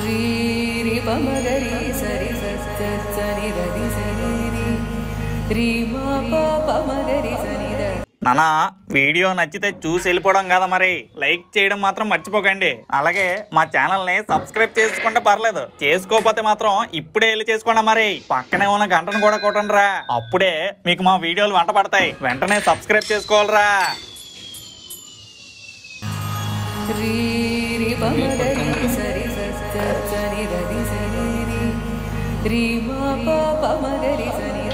రీ రి పమ గరి సరి సని రది సని రి మా పమ గరి సని ద. నానా వీడియో నచ్చితే చూసి వెళ్ళిపోవడం కదా, మరి లైక్ చేయడం మాత్రం మర్చిపోకండి. అలాగే మా ఛానల్ ని సబ్స్క్రైబ్ చేసుకుంటే పర్లేదు, చేసుకోకపోతే మాత్రం ఇప్పుడే వెళ్ళి చేసుకోండి. మరి పక్కనే ఉన్న గంటను కూడా కొట్టండి రా, అప్పుడే మీకు మా వీడియోలు వెంట పడతాయి. వెంటనే సబ్స్క్రైబ్ చేసుకోవాలరా. రీ రి పమ గరి సరి సని రది సని రి మా పమ గరి సని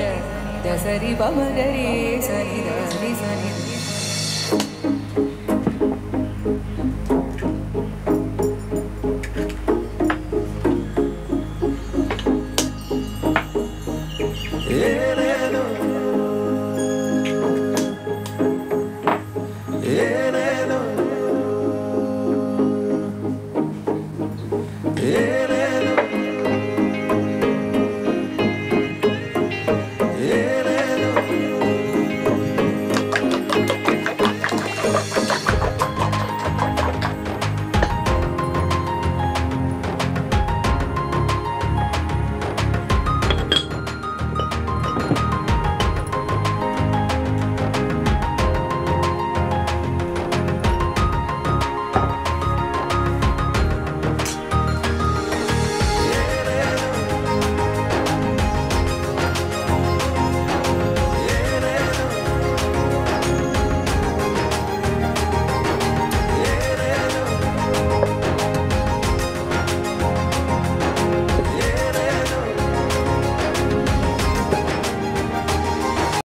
ద సరి పమ గరి సని రి సని. Yeah.